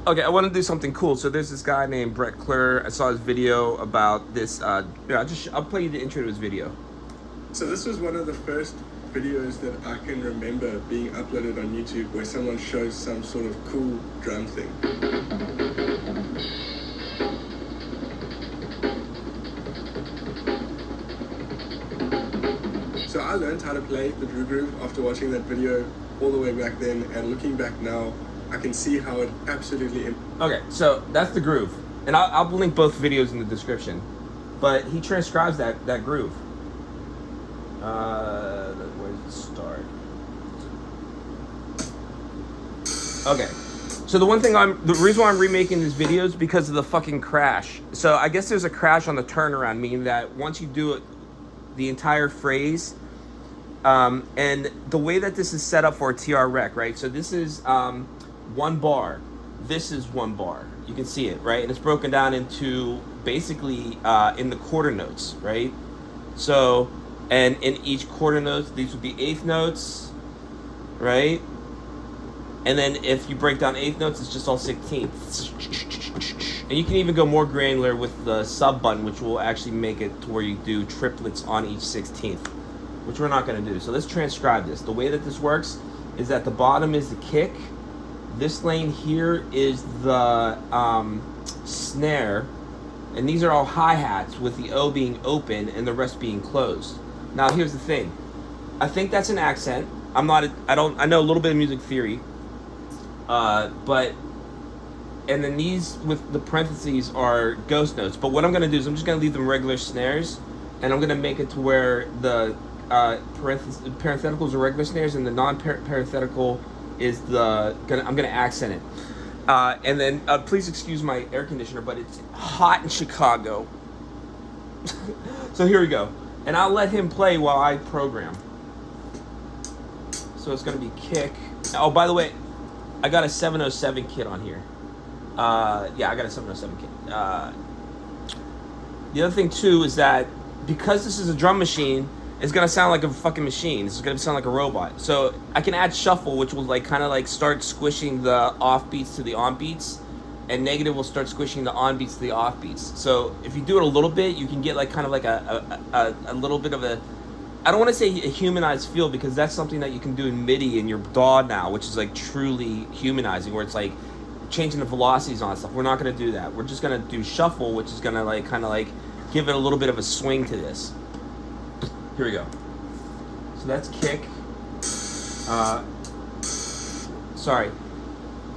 Okay, I want to do something cool. So there's this guy named Brett Klur. I saw his video about this. I'll play you the intro to his video. So this was one of the first videos that I can remember being uploaded on YouTube where someone shows some sort of cool drum thing. So I learned how to play the Drew Groove after watching that video all the way back then, and looking back now, I can see how it absolutely... Okay, so that's the groove. And I'll link both videos in the description. But he transcribes that groove. Where does it start? Okay. So the reason why I'm remaking this video is because of the fucking crash. So I guess there's a crash on the turnaround, meaning that once you do it, the entire phrase, and the way that this is set up for a TR rec, right? So this is one bar. This is one bar. You can see it, right? And it's broken down into basically in the quarter notes, right? So, and in each quarter notes, these would be eighth notes, right? And then if you break down eighth notes, it's just all 16ths. And you can even go more granular with the sub button, which will actually make it to where you do triplets on each 16th, which we're not going to do. So let's transcribe this. The way that this works is that the bottom is the kick. This lane here is the snare. And these are all hi-hats with the O being open and the rest being closed. Now here's the thing. I think that's an accent. I know a little bit of music theory. But and then these with the parentheses are ghost notes. But what I'm gonna do is I'm just gonna leave them regular snares, and I'm gonna make it to where the parentheticals are regular snares, and the non-parenthetical is I'm gonna accent it. And then please excuse my air conditioner, but it's hot in Chicago. So here we go, and I'll let him play while I program. So it's gonna be kick. Oh, by the way, I got a 707 kit on here. Yeah, I got a 707 kit. The other thing too is that because this is a drum machine, it's gonna sound like a fucking machine. It's gonna sound like a robot. So I can add shuffle, which will kind of start squishing the off beats to the on beats, and negative will start squishing the on beats to the off beats. So if you do it a little bit, you can get a little bit of a, I don't want to say a humanized feel, because that's something that you can do in MIDI in your DAW now, which is truly humanizing, where it's changing the velocities on stuff. We're not going to do that. We're just going to do shuffle, which is going to give it a little bit of a swing to this. Here we go. So that's kick. Sorry.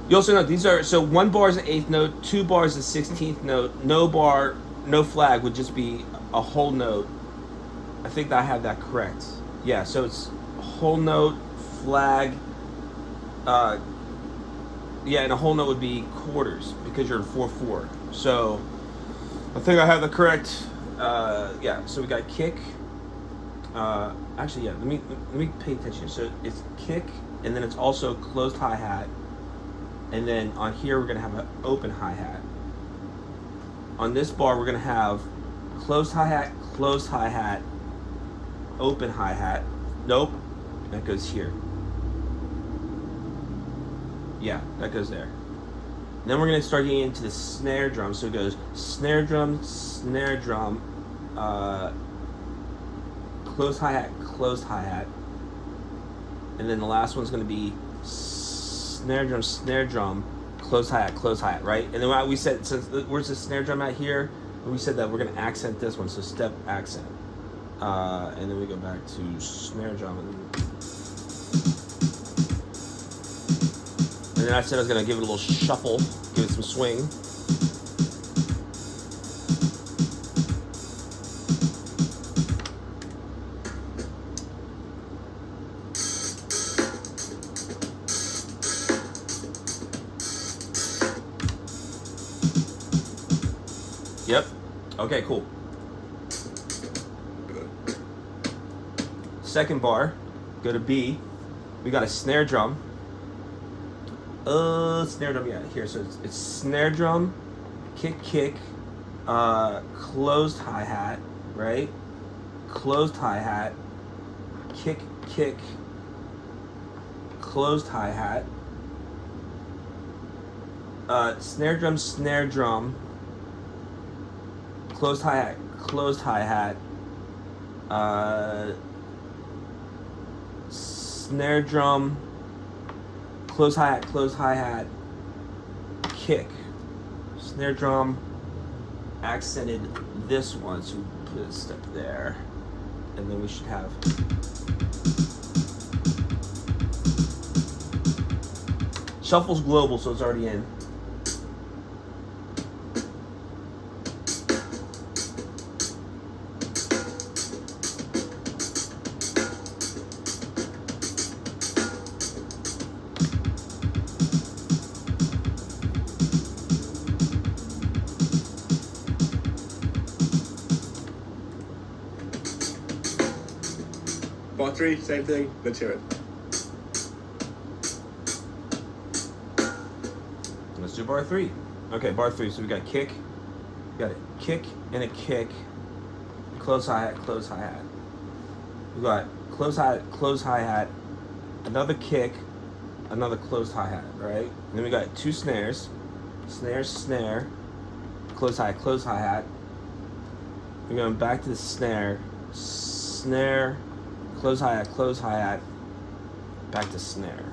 You also know these are, so one bar is an eighth note, two bars is a 16th note, no bar, no flag would just be a whole note. I think that I have that correct. Yeah, so it's whole note, flag, yeah, and a whole note would be quarters because you're in 4/4. So I think I have the correct. Yeah, so we got kick. Actually, yeah. Let me pay attention. So it's kick, and then it's also closed hi hat, and then on here we're gonna have an open hi hat. On this bar we're gonna have closed hi hat, open hi hat. Nope, that goes here. Yeah, that goes there. Then we're gonna start getting into the snare drum. So it goes snare drum, closed hi-hat, and then the last one's gonna be snare drum, closed hi-hat, right? And then we said, since where's the snare drum at here? We said that we're gonna accent this one, so step accent. And then we go back to snare drum, and then I said I was gonna give it a little shuffle, give it some swing. Yep. Okay, cool. Second bar, go to B. We got a snare drum. Snare drum, yeah, here. So it's snare drum, kick, closed hi-hat, right? Closed hi-hat, kick, closed hi-hat, snare drum, closed hi-hat, snare drum, closed hi-hat, kick. Snare drum accented this one, so we put a step there. And then we should have shuffle's global, so it's already in. Bar 3, same thing, let's hear it. Let's do bar 3. Okay, bar 3. So we got kick. We got a kick and a kick. Close hi-hat, close hi-hat. We got close hi-hat, another kick, another closed hi-hat, right? And then we got 2 snares. Snare, close hi-hat. We're going back to the snare, close hi-hat, back to snare.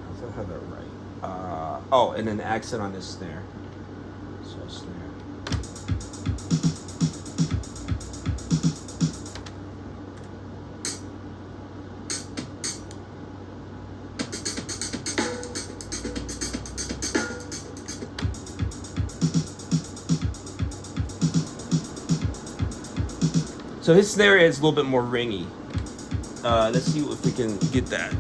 I think I have that right. Oh, and then accent on this snare. So snare. So his snare is a little bit more ringy. Let's see if we can get that.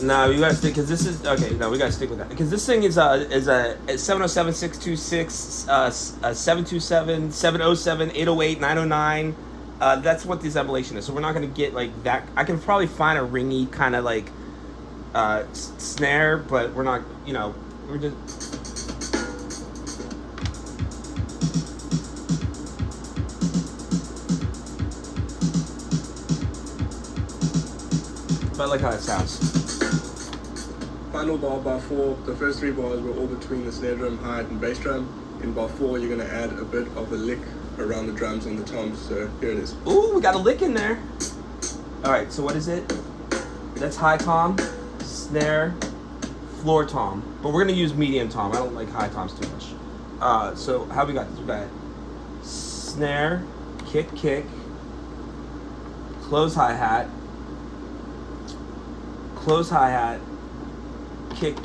No, you gotta stick, because this is okay. No, we gotta stick with that, because this thing is a 707, 626, 727, 707, 808, 909. That's what this emulation is. So we're not gonna get like that. I can probably find a ringy kind of like snare, but we're not. You know, we're just. But I like how it sounds. Final bar 4, the first 3 bars were all between the snare drum, hi-hat and bass drum. In bar 4, you're going to add a bit of a lick around the drums and the toms, so here it is. Ooh, we got a lick in there. Alright, so what is it? That's high tom, snare, floor tom. But we're going to use medium tom. I don't like high toms too much. So how we got this? We got snare, kick, close hi-hat, close hi-hat, kick.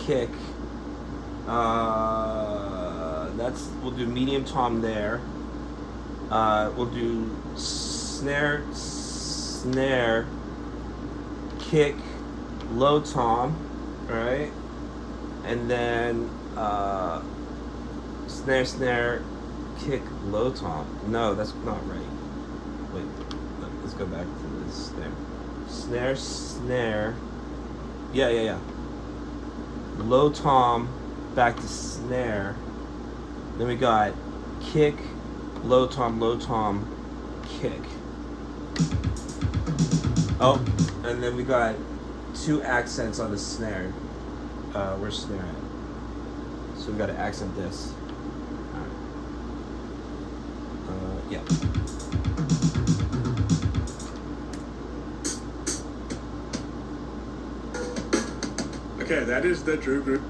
We'll do medium tom there. We'll do snare, kick, low tom, right? And then snare, kick, low tom. No, that's not right. Wait, let's go back to this snare. Yeah. Low tom, back to snare. Then we got kick, low tom, kick. Oh, and then we got 2 accents on the snare. Where's snare at? So we got to accent this. Alright. Yeah. Okay, that is the Drew group.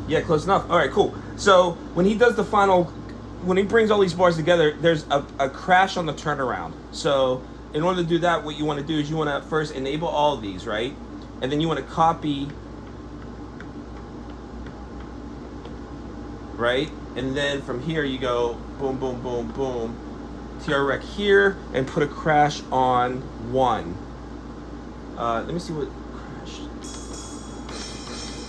Yeah, close enough. All right, cool. So when he does the final, when he brings all these bars together, there's a crash on the turnaround. So in order to do that, what you want to do is you want to first enable all of these, right? And then you want to copy, right? And then from here you go boom, boom, boom, boom, TR8S here, and put a crash on 1. Let me see what crash.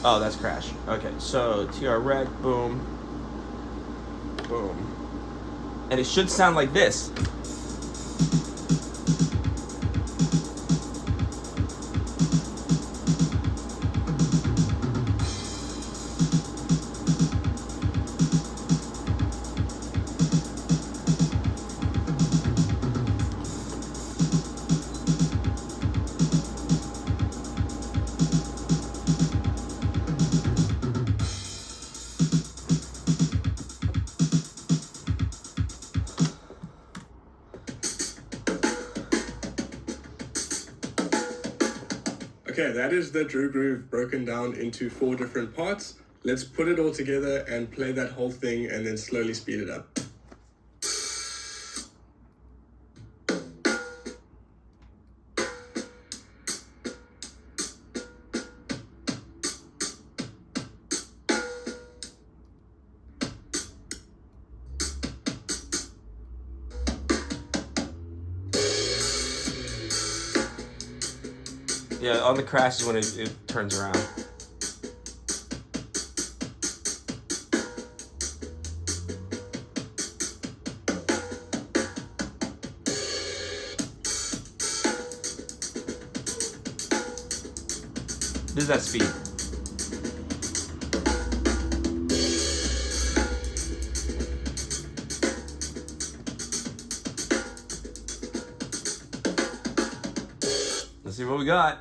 Oh, that's crash. Okay, so TR8S, boom, boom. And it should sound like this. Okay, that is the Drew Groove broken down into 4 different parts. Let's put it all together and play that whole thing and then slowly speed it up. Yeah, on the crash is when it turns around. This is that speed. Let's see what we got.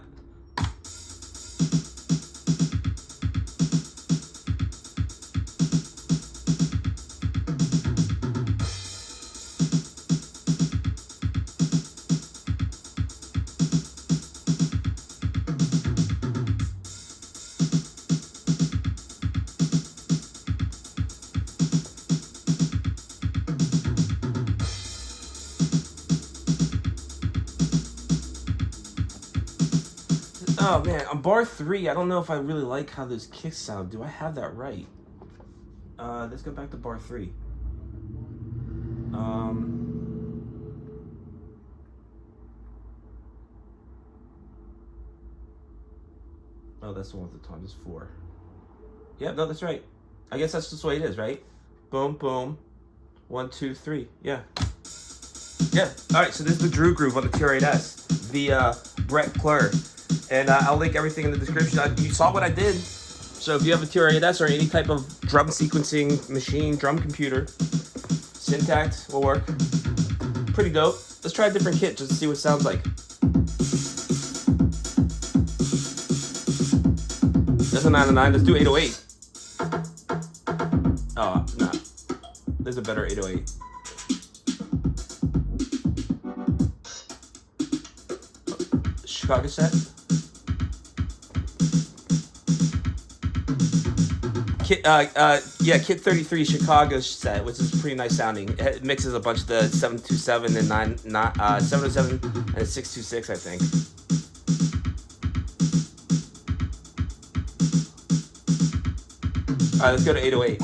Oh man, on bar 3, I don't know if I really like how those kicks sound. Do I have that right? Let's go back to bar 3. Oh, that's the one with the time is 4. Yep, no, that's right. I guess that's just the way it is, right? Boom, boom. 1, 2, 3. Yeah. Yeah. All right. So this is the Drew Groove on the TR8S via Brett Klur. And I'll link everything in the description. You saw what I did. So if you have a TR8S or any type of drum sequencing machine, drum computer, Syntax will work. Pretty dope. Let's try a different kit just to see what it sounds like. That's a 909. Let's do 808. Oh, no. There's a better 808. Chicago set. Kit 33 Chicago set, which is pretty nice sounding. It mixes a bunch of the 727 and 707 and 626, I think. All right, let's go to 808.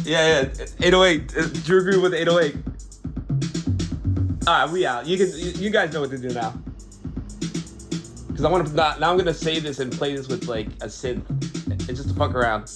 Yeah, 808. Drew Groove with 808. Alright, we out. You guys know what to do now. Because I want to now I'm gonna save this and play this with like a synth and just to fuck around.